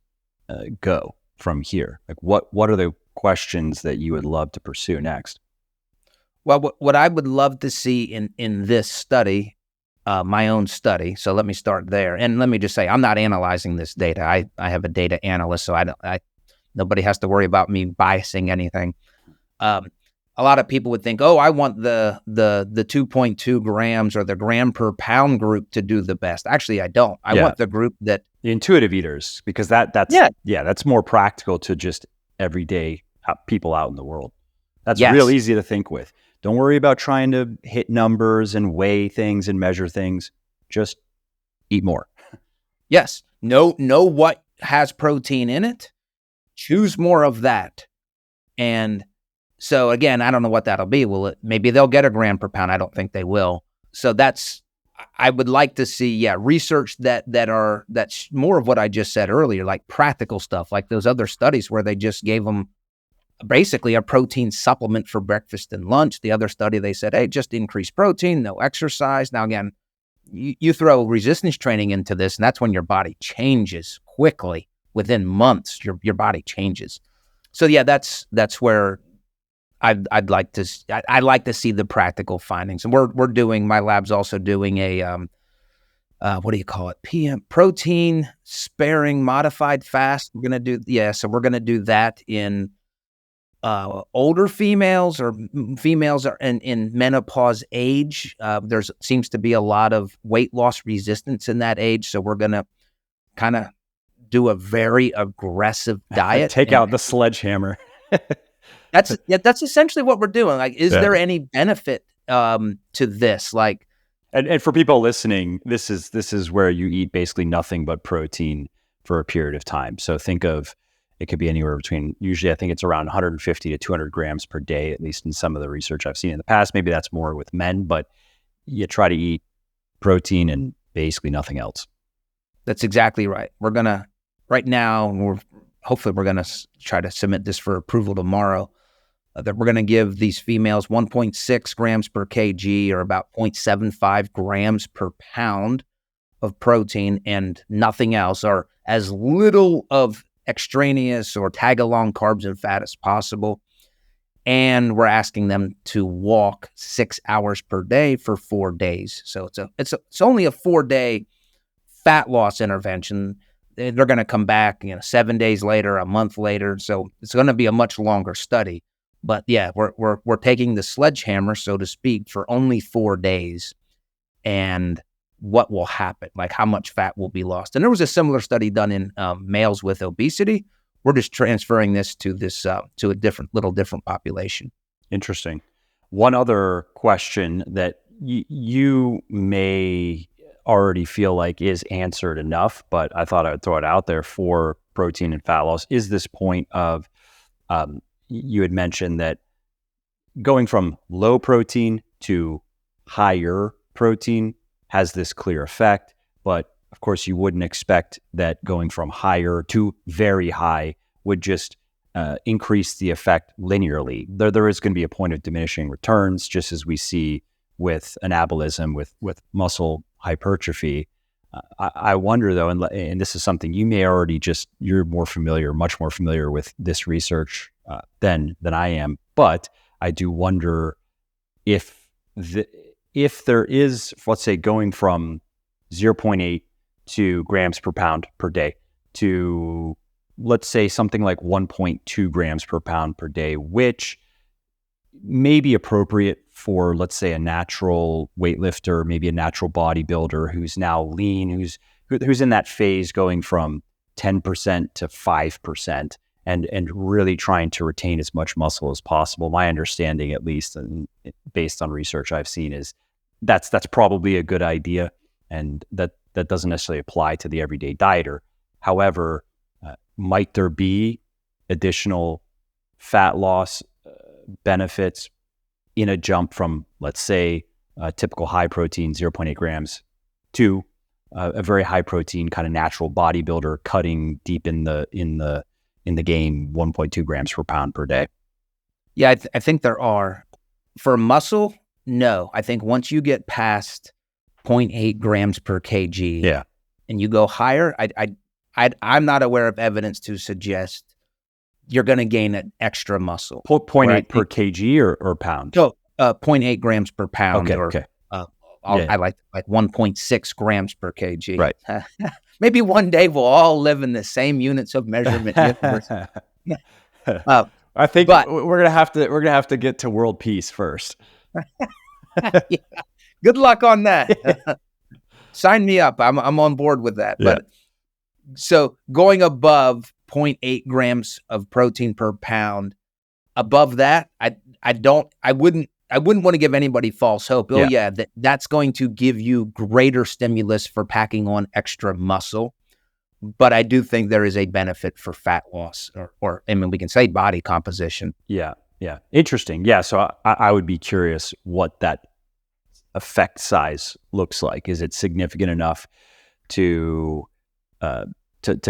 go from here? Like what are the questions that you would love to pursue next? Well, what I would love to see in this study, my own study. So let me start there. And let me just say, I'm not analyzing this data. I have a data analyst, so nobody has to worry about me biasing anything. A lot of people would think, oh, I want the 2.2 grams or the gram per pound group to do the best. Actually, I don't. I want the group that the intuitive eaters, because that's more practical to just everyday people out in the world. That's real easy to think with. Don't worry about trying to hit numbers and weigh things and measure things. Just eat more. Yes. Know what has protein in it. Choose more of that. And so again, I don't know what that'll be. Maybe they'll get a gram per pound. I don't think they will. So I would like to see, research that's more of what I just said earlier, like practical stuff, like those other studies where they just gave them basically a protein supplement for breakfast and lunch. The other study, they said, hey, just increase protein, no exercise. Now, again, you throw resistance training into this, and that's when your body changes quickly. Within months, your body changes. So yeah, that's where I'd like to see the practical findings. And my lab's also doing a what do you call it? Protein sparing modified fast. We're gonna do that in older females or females are in menopause age. There seems to be a lot of weight loss resistance in that age, so we're gonna kind of do a very aggressive diet. Take out the sledgehammer. That's essentially what we're doing. Like, is there any benefit to this? Like, and for people listening, this is where you eat basically nothing but protein for a period of time. So think of it could be anywhere between, usually I think it's around 150 to 200 grams per day, at least in some of the research I've seen in the past. Maybe that's more with men, but you try to eat protein and basically nothing else. That's exactly right. Hopefully we're going to try to submit this for approval tomorrow. That we're going to give these females 1.6 grams per kg or about 0.75 grams per pound of protein and nothing else, or as little of extraneous or tag-along carbs and fat as possible. And we're asking them to walk 6 hours per day for 4 days. So it's only a 4-day fat loss intervention. They're going to come back, 7 days later, a month later. So it's going to be a much longer study. But yeah, we're taking the sledgehammer, so to speak, for only 4 days. And what will happen? Like, how much fat will be lost? And there was a similar study done in males with obesity. We're just transferring this to a different population. Interesting. One other question that you may already feel like is answered enough, but I thought I would throw it out there for protein and fat loss, is this point of, you had mentioned that going from low protein to higher protein has this clear effect, but of course you wouldn't expect that going from higher to very high would just increase the effect linearly. There is going to be a point of diminishing returns, just as we see with anabolism, with muscle hypertrophy. I wonder though, and this is something you may already you're much more familiar with this research than I am, but I do wonder if there is, let's say, going from 0.8 to grams per pound per day to, let's say, something like 1.2 grams per pound per day, which may be appropriate for, let's say, a natural weightlifter, maybe a natural bodybuilder who's now lean, who's in that phase going from 10% to 5% and really trying to retain as much muscle as possible. My understanding, at least, and based on research I've seen, is that's probably a good idea, and that doesn't necessarily apply to the everyday dieter. However, might there be additional fat loss benefits in a jump from, let's say, a typical high protein 0.8 grams to a very high protein kind of natural bodybuilder cutting deep in the game 1.2 grams per pound per day? Yeah, I think there are. For muscle, no. I think once you get past 0.8 grams per kg, and you go higher, I'm not aware of evidence to suggest you're going to gain an extra muscle. 0.8 per kg or pound? So 0.8 grams per pound. Okay. I like 1.6 grams per kg. Right. Maybe one day we'll all live in the same units of measurement universe. I think But we're gonna have to get to world peace first. yeah, good luck on that. Sign me up. I'm on board with that. Yeah. But so going above 0.8 grams of protein per pound, above that, I wouldn't want to give anybody false hope. Oh yeah, that's going to give you greater stimulus for packing on extra muscle. But I do think there is a benefit for fat loss, or I mean, we can say body composition. Yeah. Interesting. Yeah. So I would be curious what that effect size looks like. Is it significant enough to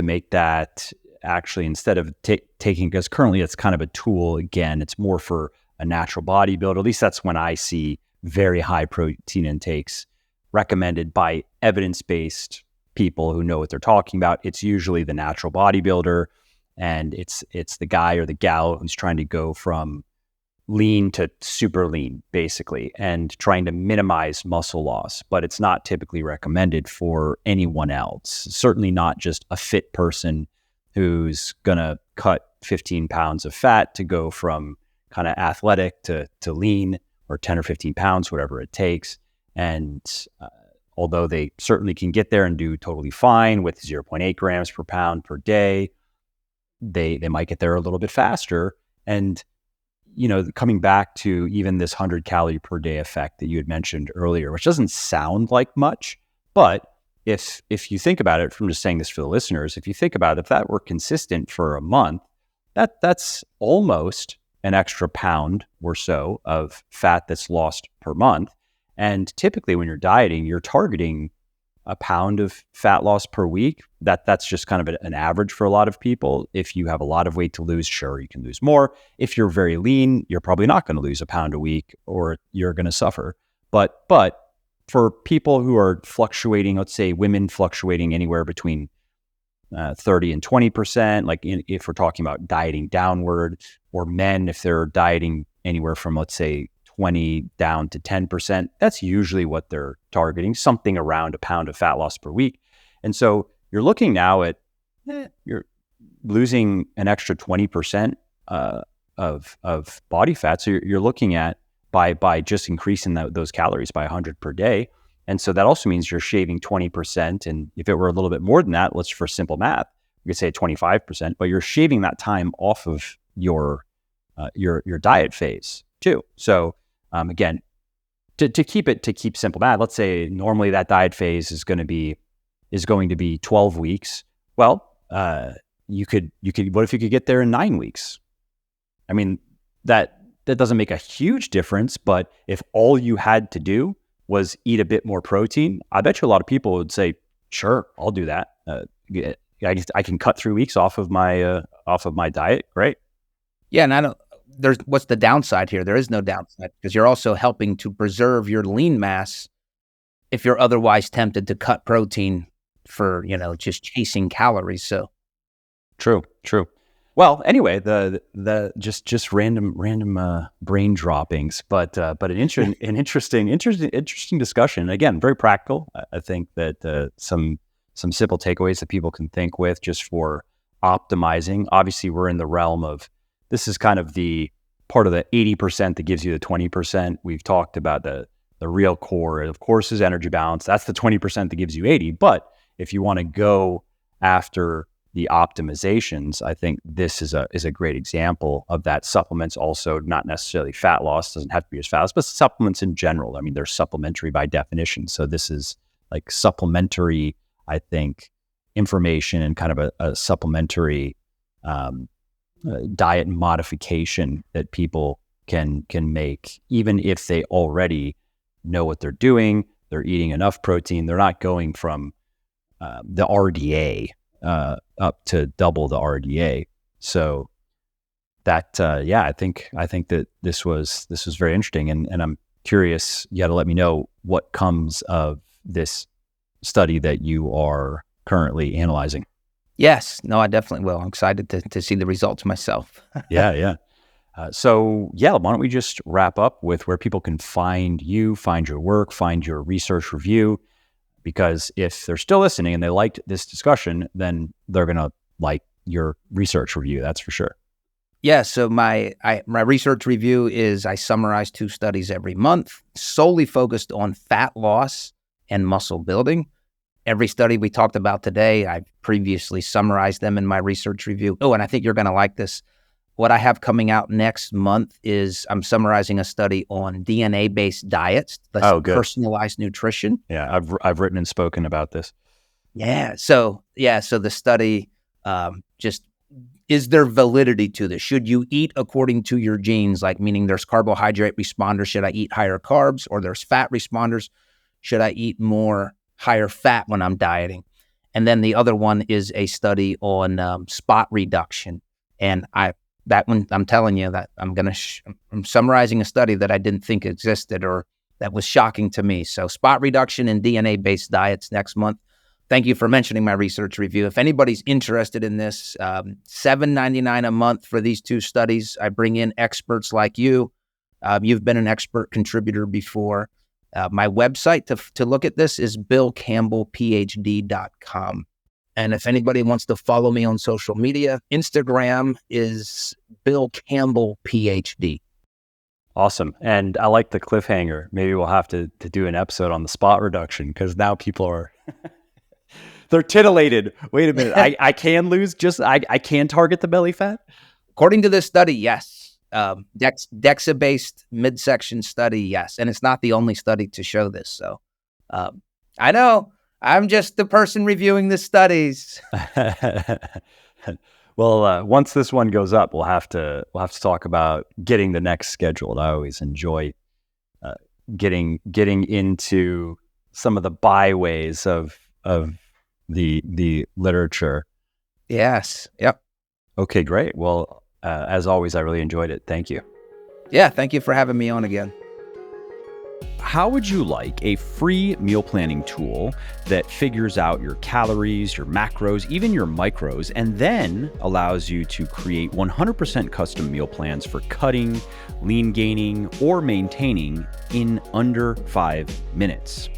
make that actually, instead of taking, because currently it's kind of a tool, again, it's more for a natural bodybuilder. At least that's when I see very high protein intakes recommended by evidence-based people who know what they're talking about. It's usually the natural bodybuilder, and it's the guy or the gal who's trying to go from lean to super lean, basically, and trying to minimize muscle loss. But it's not typically recommended for anyone else. Certainly not just a fit person who's gonna cut 15 pounds of fat to go from kind of athletic to lean, or 10 or 15 pounds, whatever it takes. And although they certainly can get there and do totally fine with 0.8 grams per pound per day, they might get there a little bit faster. And, coming back to even this 100 calorie per day effect that you had mentioned earlier, which doesn't sound like much, but if you think about it, from just saying this for the listeners, if you think about it, if that were consistent for a month, that's almost an extra pound or so of fat that's lost per month. And typically when you're dieting, you're targeting a pound of fat loss per week. That's just kind of an average for a lot of people. If you have a lot of weight to lose, sure, you can lose more. If you're very lean, you're probably not going to lose a pound a week, or you're going to suffer. But for people who are fluctuating, let's say women fluctuating anywhere between 30 and 20%, like if we're talking about dieting downward, or men, if they're dieting anywhere from, let's say, 20 down to 10%, that's usually what they're targeting, something around a pound of fat loss per week. And so you're looking now at, you're losing an extra 20% of body fat. So you're looking at, by just increasing those calories by 100 per day. And so that also means you're shaving 20%. And if it were a little bit more than that, let's, for simple math, we could say 25%, but you're shaving that time off of your diet phase too. So again, to keep simple math, let's say normally that diet phase is going to be 12 weeks. Well, you could, what if you could get there in 9 weeks? I mean, that doesn't make a huge difference, but if all you had to do was eat a bit more protein, I bet you a lot of people would say, sure, I'll do that. I can cut 3 weeks off of my diet. Great. Yeah. And what's the downside here? There is no downside, because you're also helping to preserve your lean mass if you're otherwise tempted to cut protein for, just chasing calories. So true. Well, anyway, the just random brain droppings, but an interesting discussion. Again, very practical. I think that some simple takeaways that people can think with just for optimizing. Obviously, we're in the realm of, this is kind of the part of the 80% that gives you the 20%. We've talked about the real core, of course, is energy balance. That's the 20% that gives you 80. But if you want to go after the optimizations, I think this is a great example of that. Supplements also, not necessarily fat loss, doesn't have to be as fat loss, but supplements in general. I mean, they're supplementary by definition. So this is like supplementary, I think, information, and kind of a supplementary diet modification that people can make, even if they already know what they're doing. They're eating enough protein. They're not going from the RDA up to double the RDA. So that, I think that this was very interesting, and I'm curious. You got to let me know what comes of this study that you are currently analyzing. Yes, no, I definitely will. I'm excited to see the results myself. Yeah. So yeah, why don't we just wrap up with where people can find you, find your work, find your research review? Because if they're still listening and they liked this discussion, then they're going to like your research review. That's for sure. Yeah, so my research review is I summarize 2 studies every month, solely focused on fat loss and muscle building. Every study we talked about today, I previously summarized them in my research review. Oh, and I think you're going to like this. What I have coming out next month is I'm summarizing a study on DNA-based diets, personalized nutrition. Yeah, I've written and spoken about this. So the study just, is there validity to this? Should you eat according to your genes, like meaning there's carbohydrate responders, should I eat higher carbs? Or there's fat responders, should I eat more higher fat when I'm dieting? And then the other one is a study on spot reduction. And that one, I'm telling you that I'm summarizing a study that I didn't think existed or that was shocking to me. So spot reduction and DNA-based diets next month. Thank you for mentioning my research review. If anybody's interested in this, $7.99 a month for these 2 studies. I bring in experts like you. You've been an expert contributor before. My website to look at this is billcampbellphd.com. And if anybody wants to follow me on social media, Instagram is Bill Campbell PhD. Awesome. And I like the cliffhanger. Maybe we'll have to do an episode on the spot reduction, because now people are, they're titillated. Wait a minute. I can lose I can target the belly fat? According to this study, yes. DEXA-based midsection study, yes. And it's not the only study to show this. So I know. I'm just the person reviewing the studies. Well, once this one goes up, we'll have to talk about getting the next scheduled. I always enjoy getting into some of the byways of the literature. Yes. Yep. Okay, great. Well, as always, I really enjoyed it. Thank you. Yeah, thank you for having me on again. How would you like a free meal planning tool that figures out your calories, your macros, even your micros, and then allows you to create 100% custom meal plans for cutting, lean gaining, or maintaining in under 5 minutes?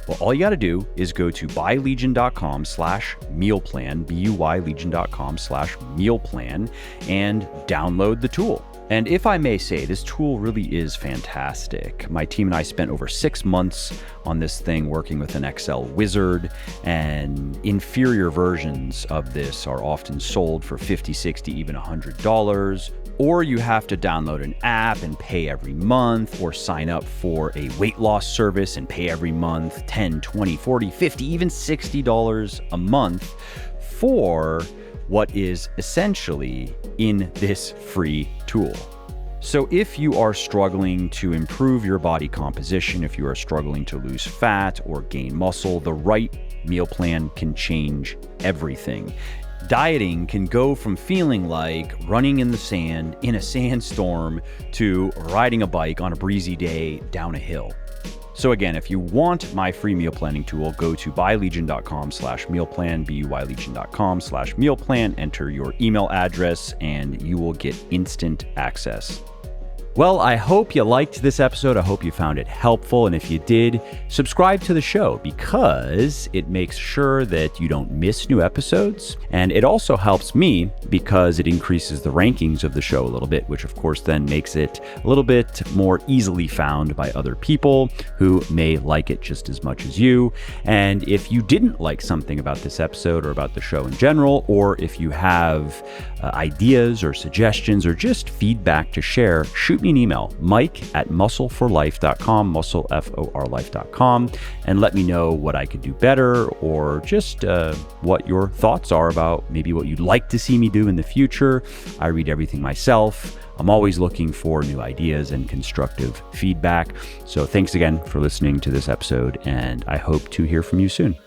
Well, all you got to do is go to buylegion.com/mealplan, buylegion.com/mealplan, and download the tool. And if I may say, this tool really is fantastic. My team and I spent over 6 months on this thing working with an Excel wizard, and inferior versions of this are often sold for $50, $60, even $100. Or you have to download an app and pay every month, or sign up for a weight loss service and pay every month $10, $20, $40, $50, even $60 a month for what is essentially in this free tool. So if you are struggling to improve your body composition, if you are struggling to lose fat or gain muscle, the right meal plan can change everything. Dieting can go from feeling like running in the sand in a sandstorm to riding a bike on a breezy day down a hill. So again, if you want my free meal planning tool, go to buylegion.com/mealplan, buylegion.com/mealplan, enter your email address, and you will get instant access. Well, I hope you liked this episode. I hope you found it helpful. And if you did, subscribe to the show, because it makes sure that you don't miss new episodes. And it also helps me because it increases the rankings of the show a little bit, which of course then makes it a little bit more easily found by other people who may like it just as much as you. And if you didn't like something about this episode or about the show in general, or if you have ideas or suggestions or just feedback to share, shoot me an email, mike@muscleforlife.com, muscleforlife.com, and let me know what I could do better, or just what your thoughts are about maybe what you'd like to see me do in the future. I read everything myself. I'm always looking for new ideas and constructive feedback. So thanks again for listening to this episode, and I hope to hear from you soon.